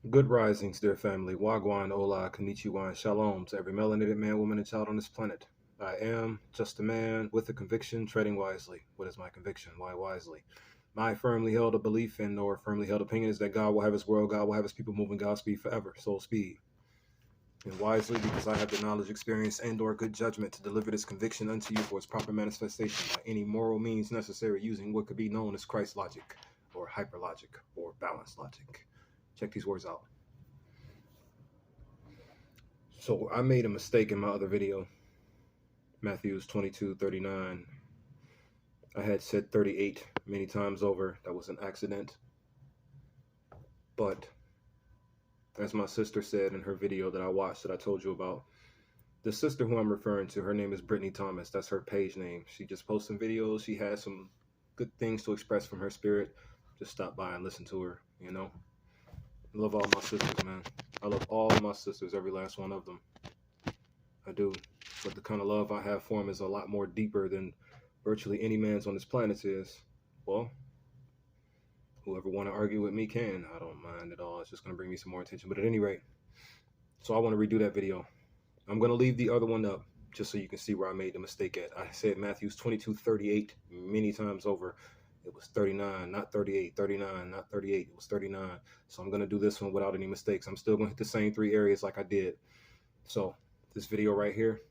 Good risings, dear family. Wagwan, Ola, Konnichiwa, and Shalom to every melanated man, woman, and child on this planet. I am just a man with a conviction, treading wisely. What is my conviction? Why wisely? My firmly held a belief and or firmly held opinion is that God will have his world, God will have his people moving God's speed forever. Soul speed. And wisely because I have the knowledge, experience, and or good judgment to deliver this conviction unto you for its proper manifestation by any moral means necessary using what could be known as Christ logic or hyper logic or balance logic. Check these words out. So I made a mistake in my other video, Matthew's 22:39. I had said 38 many times over. That was an accident. But as my sister said in her video that I watched that I told you about, the sister who I'm referring to, her name is Brittany Thomas. That's her page name. She just posts some videos. She has some good things to express from her spirit. Just stop by and listen to her, you know. I love all my sisters, man. I love all my sisters, every last one of them. I do. But the kind of love I have for him is a lot more deeper than virtually any man's on this planet is. Well, whoever want to argue with me can. I don't mind at all. It's just going to bring me some more attention. But at any rate, so I want to redo that video. I'm going to leave the other one up just so you can see where I made the mistake at. I said Matthew's 22:38 many times over. It was 39, not 38, 39, not 38. It was 39. So I'm going to do this one without any mistakes. I'm still going to hit the same three areas like I did. So this video right here,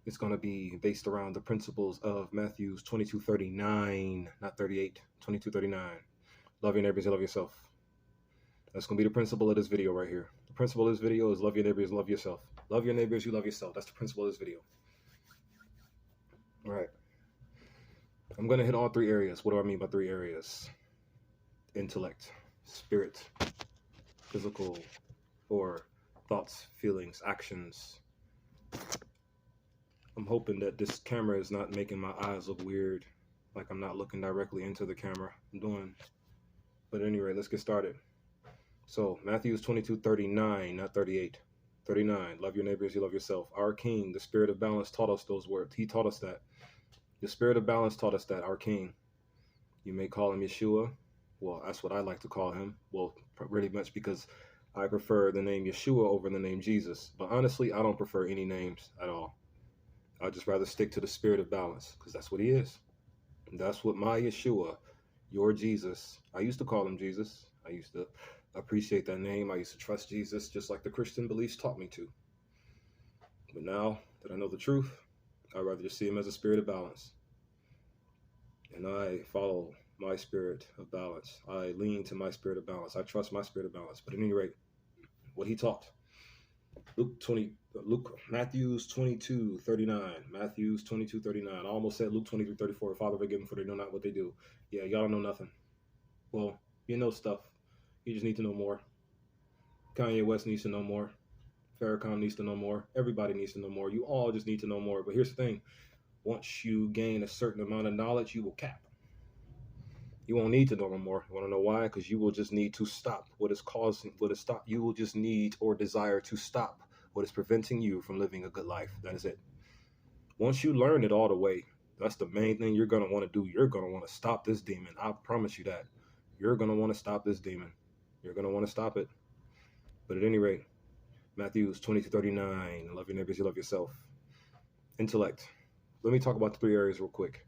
it's going to be based around the principles of Matthew's 22:39, not 38, 22:39. Love your neighbors, you love yourself. That's going to be the principle of this video right here. The principle of this video is love your neighbors, love yourself. Love your neighbors, you love yourself. That's the principle of this video. All right. I'm going to hit all three areas. What do I mean by three areas? Intellect, spirit, physical, or thoughts, feelings, actions. I'm hoping that this camera is not making my eyes look weird, like I'm not looking directly into the camera. I'm doing. But anyway, let's get started. So Matthew's 22:39, not 38. 39. Love your neighbors, you love yourself. Our King, the Spirit of balance, taught us those words. He taught us that. The Spirit of balance taught us that. Our King. You may call him Yeshua. Well, that's what I like to call him. Well, pretty much because I prefer the name Yeshua over the name Jesus. But honestly, I don't prefer any names at all. I'd just rather stick to the Spirit of balance because that's what he is. And that's what my Yeshua, your Jesus. I used to call him Jesus. I used to appreciate that name. I used to trust Jesus just like the Christian beliefs taught me to. But now that I know the truth, I'd rather just see him as a spirit of balance. And I follow my spirit of balance. I lean to my spirit of balance. I trust my spirit of balance. But at any rate, what he taught. Matthew's 22:39. Matthew's 22:39. I almost said Luke 23:34. Father, forgive them for they know not what they do. Yeah, y'all don't know nothing. Well, you know stuff. You just need to know more. Kanye West needs to know more. Farrakhan needs to know more. Everybody needs to know more. You all just need to know more. But here's the thing. Once you gain a certain amount of knowledge, you will cap. You won't need to know no more. You want to know why? Because you will just need to stop what is causing, what is stop. You will just need or desire to stop what is preventing you from living a good life. That is it. Once you learn it all the way, that's the main thing you're going to want to do. You're going to want to stop this demon. I promise you that. You're going to want to stop this demon. You're going to want to stop it. But at any rate, Matthew's 22:39. Love your neighbors, you love yourself. Intellect. Let me talk about the three areas real quick.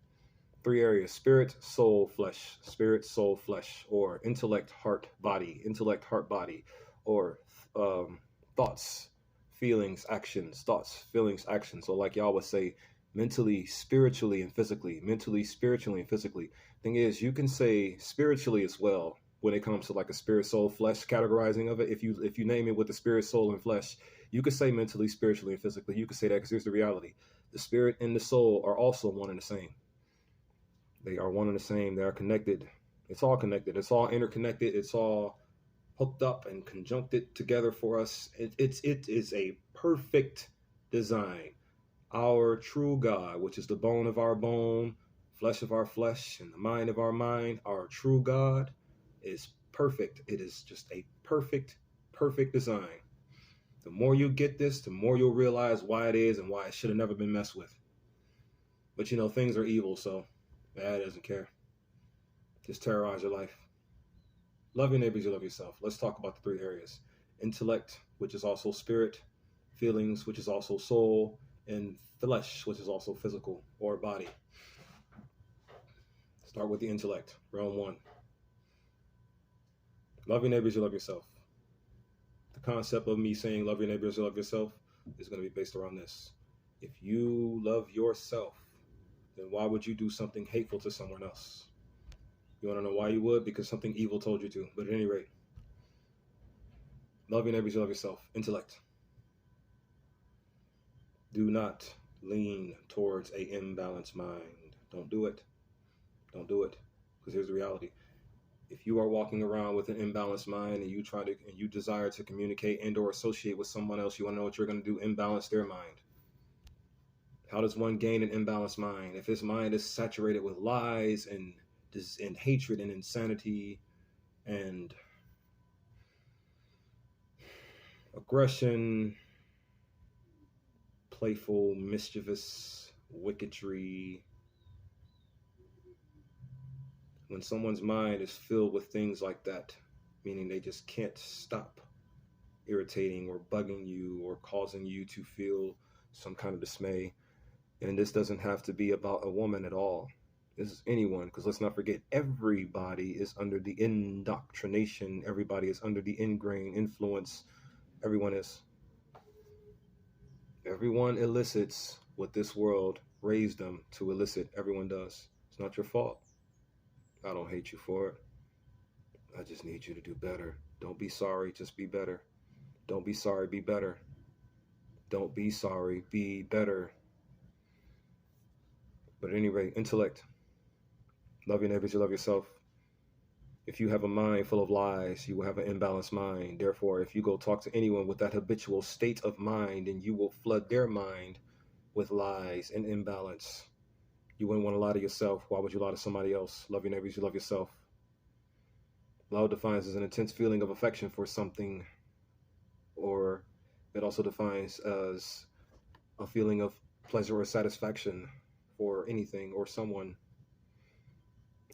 Three areas: spirit, soul, flesh. Spirit, soul, flesh. Or intellect, heart, body. Intellect, heart, body. Or thoughts, feelings, actions. Thoughts, feelings, actions. So like y'all would say, mentally, spiritually, and physically. Mentally, spiritually, and physically. Thing is, you can say spiritually as well when it comes to like a spirit, soul, flesh categorizing of it. If you name it with the spirit, soul, and flesh, you could say mentally, spiritually, and physically. You could say that because here's the reality. The spirit and the soul are also one and the same. They are one and the same. They are connected. It's all connected. It's all interconnected. It's all hooked up and conjuncted together for us. It is a perfect design. Our true God, which is the bone of our bone, flesh of our flesh, and the mind of our mind, our true God is perfect. It is just a perfect, perfect design. The more you get this, the more you'll realize why it is and why it should have never been messed with. But you know, things are evil, so God doesn't care. Just terrorize your life. Love your neighbors, you love yourself. Let's talk about the three areas: intellect, which is also spirit; feelings, which is also soul; and flesh, which is also physical or body. Start with the intellect. Realm one. Love your neighbors, you love yourself. The concept of me saying love your neighbors, you love yourself is going to be based around this. If you love yourself, then why would you do something hateful to someone else? You want to know why you would? Because something evil told you to. But at any rate, love your neighbors, you love yourself. Intellect. Do not lean towards a imbalanced mind. Don't do it. Don't do it. Because here's the reality. If you are walking around with an imbalanced mind and you desire to communicate and or associate with someone else, you want to know what you're going to do: imbalance their mind. How does one gain an imbalanced mind? If his mind is saturated with lies and hatred and insanity and aggression, playful, mischievous, wickedry. When someone's mind is filled with things like that, meaning they just can't stop irritating or bugging you or causing you to feel some kind of dismay. And this doesn't have to be about a woman at all. This is anyone, because let's not forget, everybody is under the indoctrination. Everybody is under the ingrained influence. Everyone is. Everyone elicits what this world raised them to elicit. Everyone does. It's not your fault. I don't hate you for it. I just need you to do better. Don't be sorry, just be better. Don't be sorry, be better. Don't be sorry, be better. But at any rate, intellect. Love your neighbors, you love yourself. If you have a mind full of lies, you will have an imbalanced mind. Therefore, if you go talk to anyone with that habitual state of mind, then you will flood their mind with lies and imbalance. You wouldn't want to lie to yourself. Why would you lie to somebody else? Love your neighbors, you love yourself. Love defines as an intense feeling of affection for something, or it also defines as a feeling of pleasure or satisfaction for anything or someone.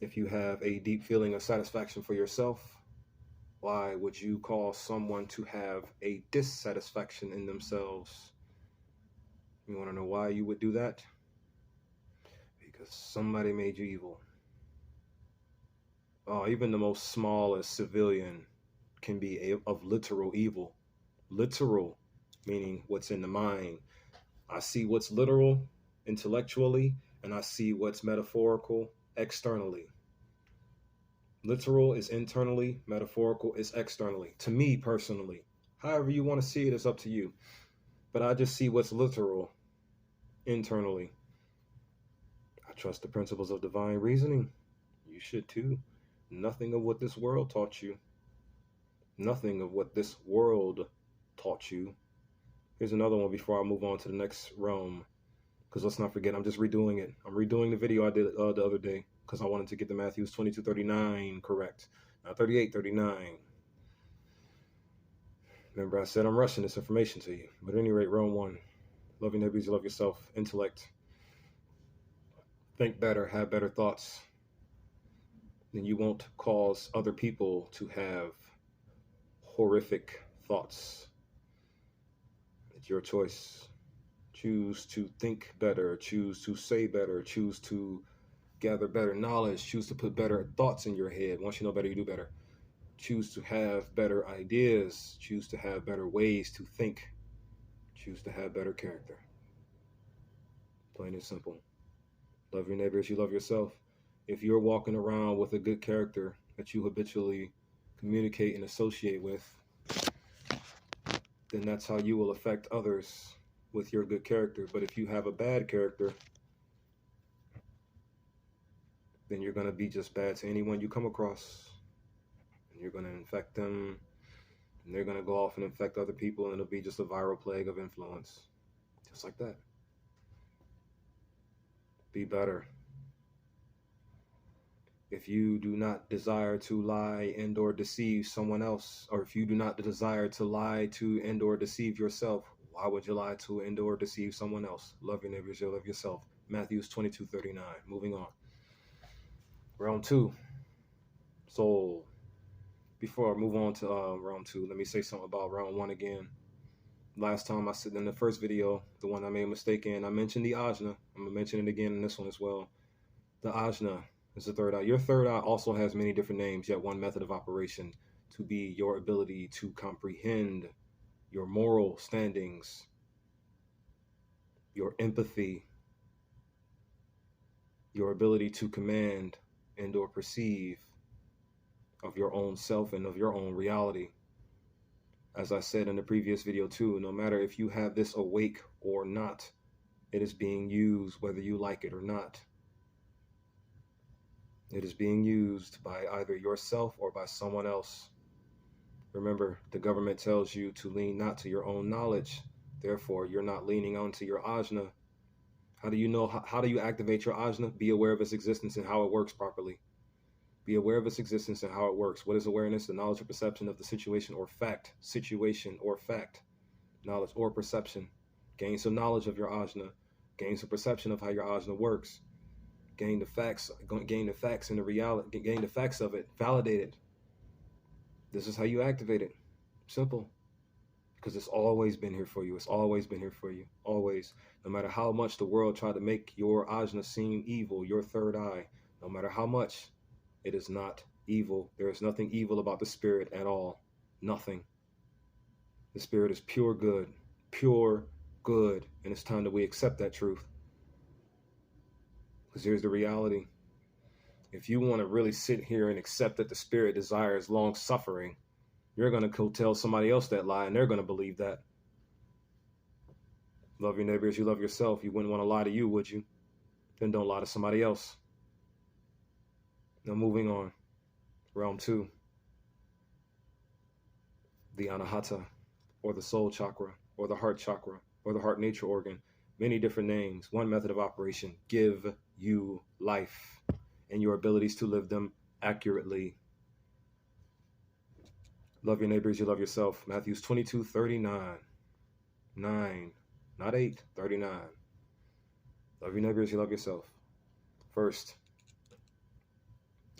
If you have a deep feeling of satisfaction for yourself, why would you cause someone to have a dissatisfaction in themselves? You want to know why you would do that? Because somebody made you evil. Oh, even the most smallest civilian can be of literal evil. Literal, meaning what's in the mind. I see what's literal intellectually, and I see what's metaphorical externally. Literal is internally, metaphorical is externally. To me personally, however you want to see it is up to you. But I just see what's literal internally. I trust the principles of divine reasoning. You should too. Nothing of what this world taught you. Nothing of what this world taught you. Here's another one before I move on to the next realm. Because let's not forget, I'm just redoing it. I'm redoing the video I did the other day because I wanted to get the Matthews 22:39 correct. Now 38:39. Remember, I said I'm rushing this information to you. But at any rate, realm one. Love your neighbors, you love yourself. Intellect. Think better, have better thoughts. Then you won't cause other people to have horrific thoughts. It's your choice. Choose to think better, choose to say better, choose to gather better knowledge, choose to put better thoughts in your head. Once you know better, you do better. Choose to have better ideas, choose to have better ways to think, choose to have better character. Plain and simple. Love your neighbors, you love yourself. If you're walking around with a good character that you habitually communicate and associate with, then that's how you will affect others with your good character. But if you have a bad character, then you're going to be just bad to anyone you come across. And you're going to infect them, and they're going to go off and infect other people, and it'll be just a viral plague of influence. Just like that. Be better. If you do not desire to lie and or deceive someone else, or if you do not desire to lie to and or deceive yourself, why would you lie to and or deceive someone else? Love your neighbors, you love yourself. Matthews 22:39. Moving on. Round two. Soul. Before I move on to round two, let me say something about round one again. Last time I said in the first video, the one I made a mistake in, I mentioned the ajna. I'm gonna mention it again in this one as well. The ajna is the third eye. Your third eye also has many different names, yet one method of operation to be your ability to comprehend your moral standings, your empathy, your ability to command and or perceive of your own self and of your own reality. As I said in the previous video too, no matter if you have this awake or not, it is being used whether you like it or not. It is being used by either yourself or by someone else. Remember, the government tells you to lean not to your own knowledge. Therefore, you're not leaning onto your ajna. How do you know? How do you activate your ajna? Be aware of its existence and how it works properly. Be aware of its existence and how it works. What is awareness? The knowledge or perception of the situation or fact. Situation or fact. Knowledge or perception. Gain some knowledge of your ajna. Gain some perception of how your ajna works. Gain the facts. Gain the facts and the reality. Gain the facts of it. Validate it. This is how you activate it. Simple. Because it's always been here for you. It's always been here for you. Always. No matter how much the world tried to make your ajna seem evil, your third eye, no matter how much, it is not evil. There is nothing evil about the spirit at all. Nothing. The spirit is pure good. Pure good. And it's time that we accept that truth. Because here's the reality. If you want to really sit here and accept that the spirit desires long suffering, you're going to go tell somebody else that lie and they're going to believe that. Love your neighbor as you love yourself. You wouldn't want to lie to you, would you? Then don't lie to somebody else. Now moving on. Realm 2. The Anahata, or the soul chakra, or the heart chakra, or the heart nature organ. Many different names. One method of operation. Give you life and your abilities to live them accurately. Love your neighbor as you love yourself. Matthew 22:39. 9, not 8, 39. Love your neighbor as you love yourself. First,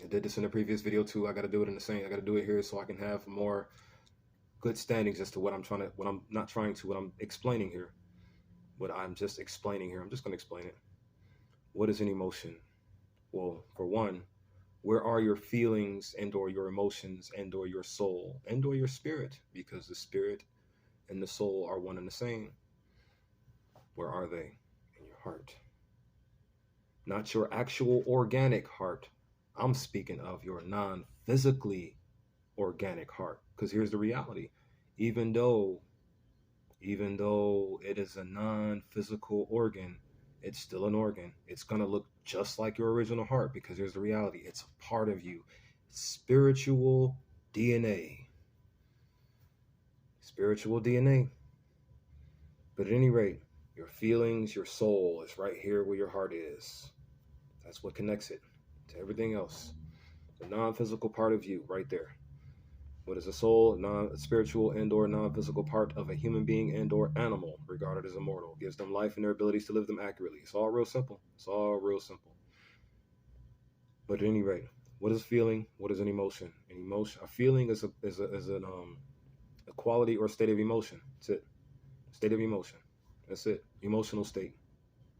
I did this in the previous video too. I got to do it in the same. I got to do it here so I can have more good standings as to what I'm explaining here. What I'm just explaining here. I'm just going to explain it. What is an emotion? Well, for one, where are your feelings and or your emotions and or your soul and or your spirit? Because the spirit and the soul are one and the same. Where are they? In your heart. Not your actual organic heart. I'm speaking of your non-physically organic heart. Because here's the reality. Even though it is a non-physical organ, it's still an organ. It's going to look just like your original heart because here's the reality. It's a part of you. Spiritual DNA. Spiritual DNA. But at any rate, your feelings, your soul is right here where your heart is. That's what connects it to everything else. The non-physical part of you right there. What is a soul? Non-spiritual and or non-physical part of a human being and or animal regarded as immortal. Gives them life and their abilities to live them accurately. It's all real simple. It's all real simple. But at any rate, what is feeling? What is an emotion? An emotion, a feeling is a quality or state of emotion. That's it. State of emotion. That's it. Emotional state.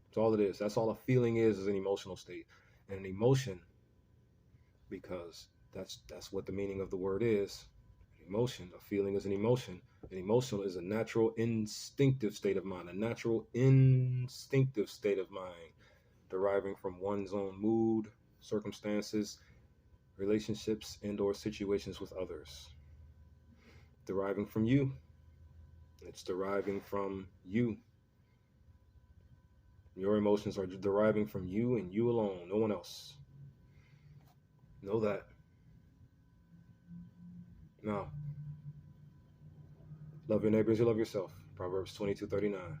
That's all it is. That's all a feeling is an emotional state. And an emotion, because that's what the meaning of the word is. An emotion, a feeling is an emotion. An emotional is a natural instinctive state of mind. A natural instinctive state of mind deriving from one's own mood, circumstances, relationships, and or situations with others. Deriving from you. It's deriving from you. Your emotions are deriving from you and you alone, no one else. Know that. Now, love your neighbor as you love yourself. Proverbs 22:39.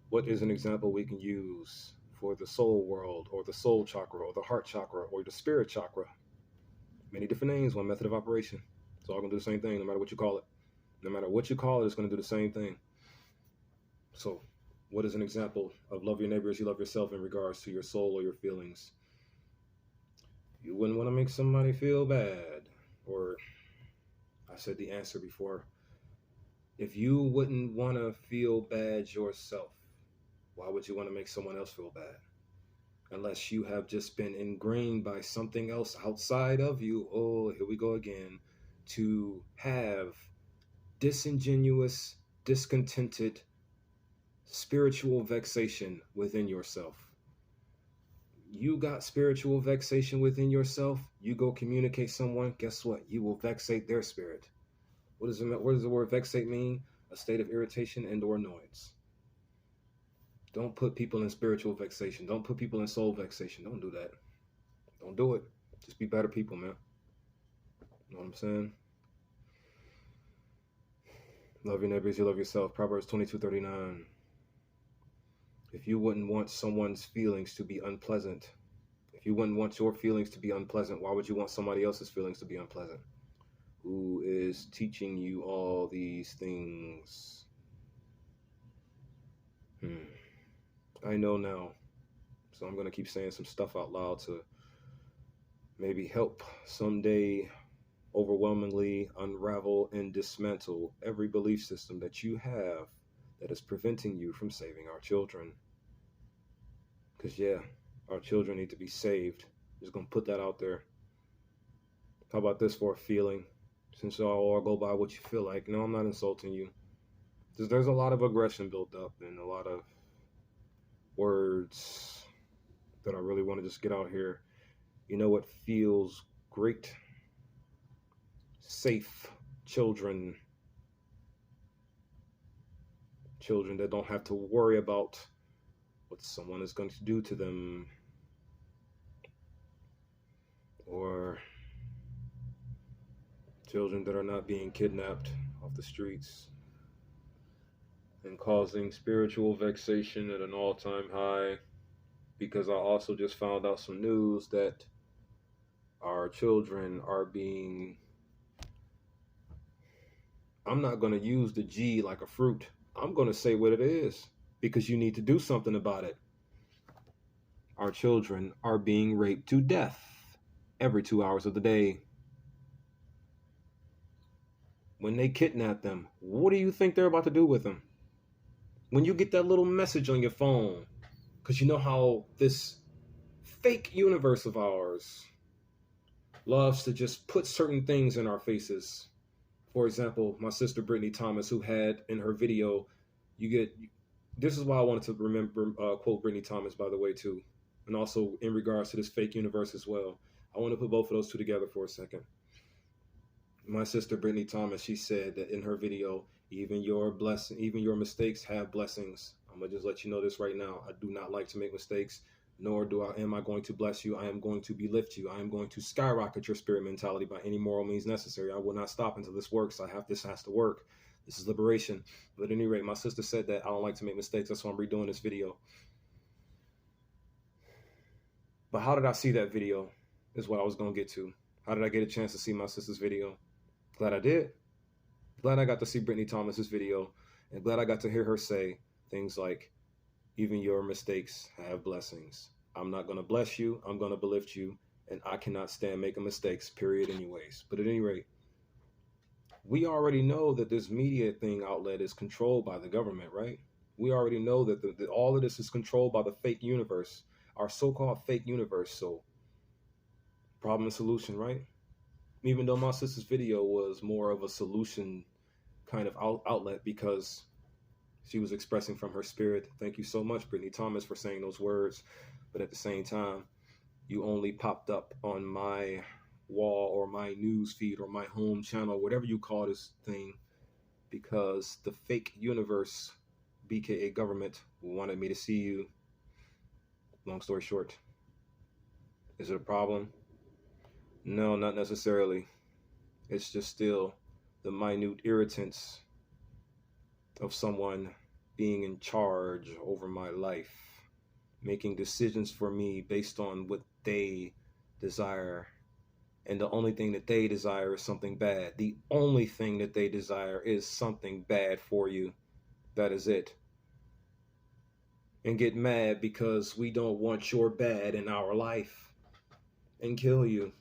What is an example we can use for the soul world or the soul chakra or the heart chakra or the spirit chakra? Many different names, one method of operation. It's all going to do the same thing no matter what you call it. No matter what you call it, it's going to do the same thing. So, what is an example of love your neighbor as you love yourself in regards to your soul or your feelings? You wouldn't want to make somebody feel bad, or I said the answer before. If you wouldn't want to feel bad yourself, why would you want to make someone else feel bad? Unless you have just been ingrained by something else outside of you. Oh, here we go again. To have disingenuous, discontented, spiritual vexation within yourself. You got spiritual vexation within yourself, you go communicate someone, guess what? You will vexate their spirit. What does the word vexate mean? A state of irritation and or annoyance. Don't put people in spiritual vexation. Don't put people in soul vexation. Don't do that. Don't do it. Just be better people, man. You know what I'm saying? Love your neighbors, you love yourself. Proverbs 22:39. If you wouldn't want someone's feelings to be unpleasant, if you wouldn't want your feelings to be unpleasant, why would you want somebody else's feelings to be unpleasant? Who is teaching you all these things? I know now. So I'm going to keep saying some stuff out loud to maybe help someday overwhelmingly unravel and dismantle every belief system that you have that is preventing you from saving our children. Because, yeah, our children need to be saved. Just going to put that out there. How about this for a feeling? Since y'all all go by what you feel like. No, I'm not insulting you. There's a lot of aggression built up and a lot of words that I really want to just get out here. You know what feels great? Safe children. Children that don't have to worry about what someone is going to do to them. Or children that are not being kidnapped off the streets and causing spiritual vexation at an all-time high. Because I also just found out some news that our children are being, I'm not going to use the G like a fruit. I'm going to say what it is because you need to do something about it. Our children are being raped to death every 2 hours of the day. When they kidnap them, what do you think they're about to do with them? When you get that little message on your phone, because you know how this fake universe of ours loves to just put certain things in our faces. For example, my sister Brittany Thomas, who had in her video, this is why I wanted to remember, quote Brittany Thomas, by the way, too. And also in regards to this fake universe as well. I want to put both of those two together for a second. My sister Brittany Thomas, she said that in her video, even your mistakes have blessings. I'm going to just let you know this right now. I do not like to make mistakes, nor am I going to bless you. I am going to belift you. I am going to skyrocket your spirit mentality by any moral means necessary. I will not stop until this works. This has to work. This is liberation. But at any rate, my sister said that I don't like to make mistakes. That's why I'm redoing this video. But how did I see that video is what I was going to get to. How did I get a chance to see my sister's video? Glad I did. Glad I got to see Brittany Thomas's video, and glad I got to hear her say things like, even your mistakes have blessings. I'm not going to bless you. I'm going to belift you, and I cannot stand making mistakes, period, anyways. But at any rate, we already know that this media thing outlet is controlled by the government, right? We already know that all of this is controlled by the fake universe, our so-called fake universe. So, problem and solution, right? Even though my sister's video was more of a solution kind of outlet because she was expressing from her spirit. Thank you so much, Brittany Thomas, for saying those words. But at the same time, you only popped up on my wall or my news feed or my home channel, whatever you call this thing, because the fake universe, BKA government, wanted me to see you. Long story short. Is it a problem? No, not necessarily. It's just still the minute irritants of someone being in charge over my life, making decisions for me based on what they desire. And the only thing that they desire is something bad. The only thing that they desire is something bad for you. That is it. And get mad because we don't want your bad in our life and kill you.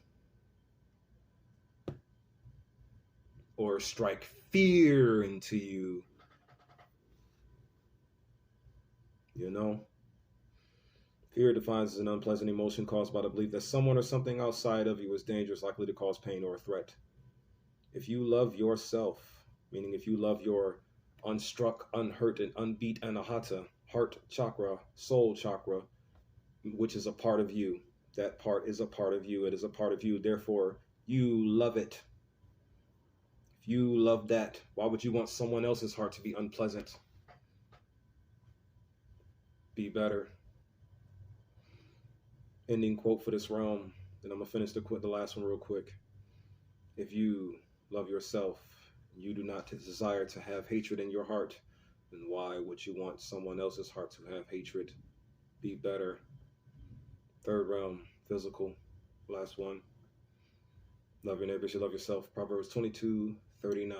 or strike fear into you. You know, fear defines as an unpleasant emotion caused by the belief that someone or something outside of you is dangerous, likely to cause pain or a threat. If you love yourself, meaning if you love your unstruck, unhurt, and unbeat anahata, heart chakra, soul chakra, which is a part of you, that part is a part of you. It is a part of you. Therefore, you love it. If you love that, why would you want someone else's heart to be unpleasant? Be better. Ending quote for this realm. Then I'm going to finish the last one real quick. If you love yourself, you do not desire to have hatred in your heart, then why would you want someone else's heart to have hatred? Be better. Third realm, physical. Last one. Love your neighbors, you love yourself. Proverbs 22:39.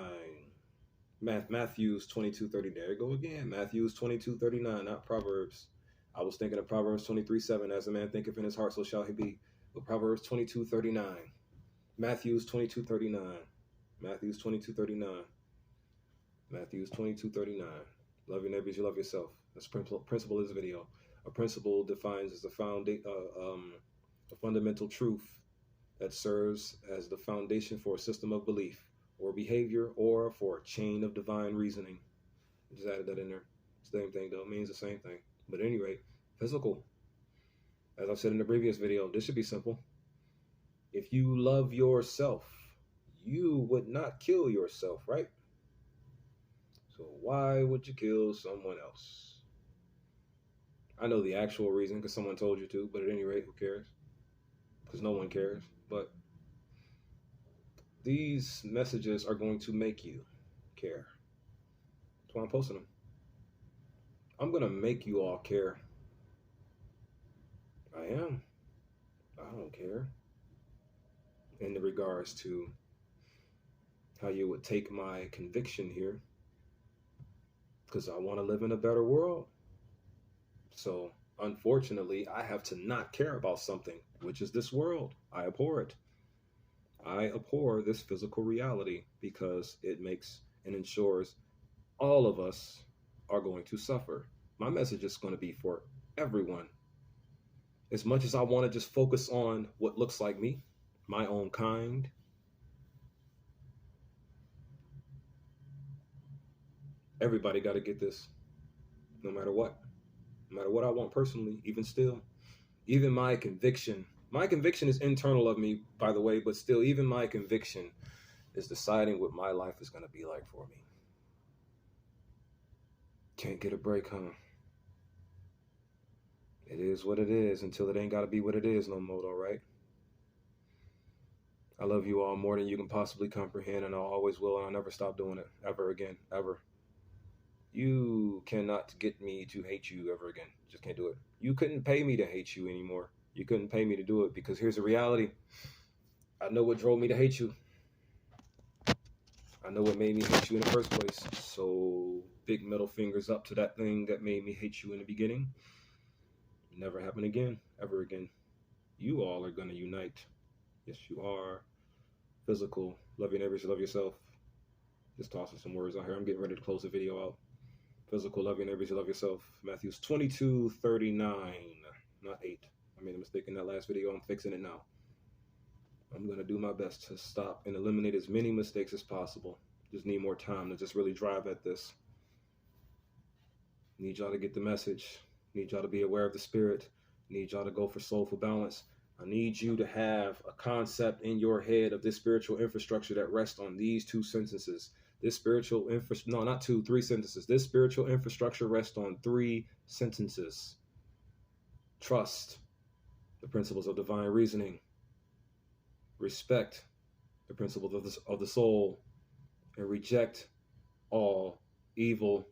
Matthews 22:30. There you go again. Matthews 22:39, not Proverbs. I was thinking of Proverbs 23:7. As a man thinketh in his heart, so shall he be. But Proverbs 22:39. Matthews 22:39. Matthews 22:39. Matthews 22:39. Love your neighbors, you love yourself. That's principle of this video. A principle defines as a fundamental truth that serves as the foundation for a system of belief or behavior or for a chain of divine reasoning. I just added that in there. Same thing though, it means the same thing. But at any rate, physical. As I've said in the previous video, this should be simple. If you love yourself, you would not kill yourself, right? So why would you kill someone else? I know the actual reason because someone told you to, but at any rate, who cares? Because no one cares. But these messages are going to make you care. That's why I'm posting them. I'm going to make you all care. I am. I don't care. In regards to how you would take my conviction here. Because I want to live in a better world. So, unfortunately, I have to not care about something, which is this world. I abhor it. I abhor this physical reality because it makes and ensures all of us are going to suffer. My message is going to be for everyone. As much as I want to just focus on what looks like me, my own kind, everybody got to get this, no matter what. No matter what I want personally, even still. Even my conviction is internal of me, by the way, but still, even my conviction is deciding what my life is going to be like for me. Can't get a break, huh? It is what it is until it ain't got to be what it is no more, all right? I love you all more than you can possibly comprehend, and I always will, and I'll never stop doing it, ever again, ever. You cannot get me to hate you ever again. Just can't do it. You couldn't pay me to hate you anymore. You couldn't pay me to do it because here's the reality. I know what drove me to hate you. I know what made me hate you in the first place. So big middle fingers up to that thing that made me hate you in the beginning. Never happen again, ever again. You all are going to unite. Yes, you are. Physical. Love your neighbors, love yourself. Just tossing some words out here. I'm getting ready to close the video out. Physical, love your neighbors, love yourself. Matthews 22:39, not 8. I made a mistake in that last video. I'm fixing it now. I'm going to do my best to stop and eliminate as many mistakes as possible. Just need more time to just really drive at this. Need y'all to get the message. Need y'all to be aware of the spirit. Need y'all to go for soulful balance. I need you to have a concept in your head of this spiritual infrastructure that rests on these two sentences. This spiritual no, not two, three sentences. This spiritual infrastructure rests on three sentences. Trust the principles of divine reasoning. Respect the principles of the soul. And reject all evil.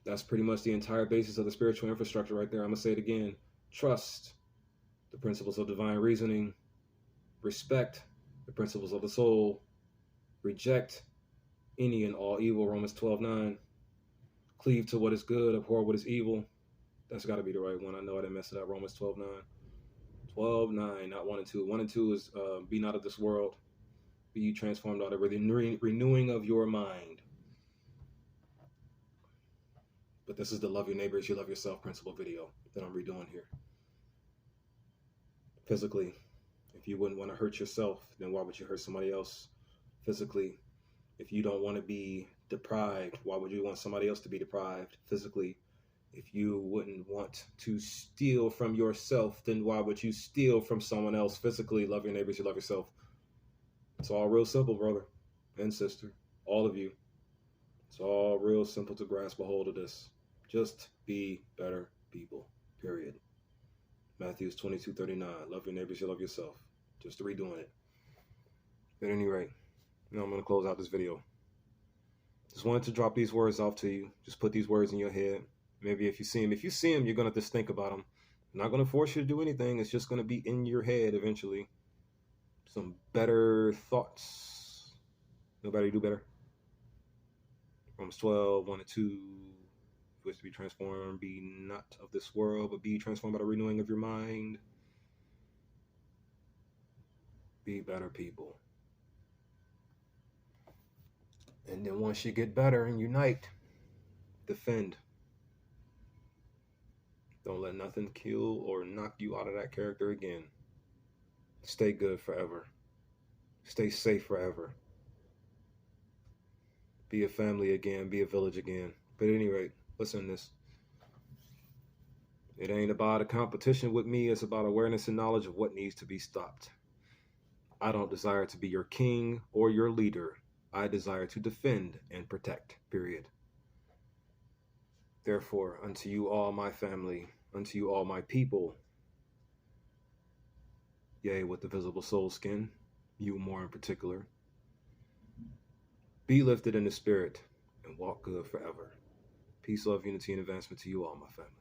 That's pretty much the entire basis of the spiritual infrastructure right there. I'm going to say it again. Trust the principles of divine reasoning. Respect the principles of the soul. Reject any and all evil. Romans 12:9. Cleave to what is good, abhor what is evil. That's got to be the right one. I know I didn't mess it up. Romans 12:9. 12:9, not 1 and 2. 1 and 2 is be not of this world. Be ye transformed out of the renewing of your mind. But this is the love your neighbor as you love yourself principle video that I'm redoing here. Physically, if you wouldn't want to hurt yourself, then why would you hurt somebody else? Physically, if you don't want to be deprived, why would you want somebody else to be deprived? Physically, if you wouldn't want to steal from yourself, then why would you steal from someone else? Physically, love your neighbors, you love yourself. It's all real simple, brother and sister, all of you. It's all real simple to grasp a hold of this. Just be better people, period. Matthew 22:39. Love your neighbors, you love yourself. Just redoing it. At any rate, now I'm going to close out this video. Just wanted to drop these words off to you. Just put these words in your head. Maybe if you see them, you're going to just think about them. I'm not going to force you to do anything. It's just going to be in your head eventually. Some better thoughts. Nobody do better. Romans 12, 1 and 2. Wish to be transformed, be not of this world, but be transformed by the renewing of your mind. Be better people. And then once you get better and unite, defend. Don't let nothing kill or knock you out of that character again. Stay good forever. Stay safe forever. Be a family again. Be a village again. But at any rate, listen to this. It ain't about a competition with me. It's about awareness and knowledge of what needs to be stopped. I don't desire to be your king or your leader. I desire to defend and protect, period. Therefore, unto you all my family, unto you all my people, yea, with the visible soul skin, you more in particular, be lifted in the spirit and walk good forever. Peace, love, unity, and advancement to you all, my family.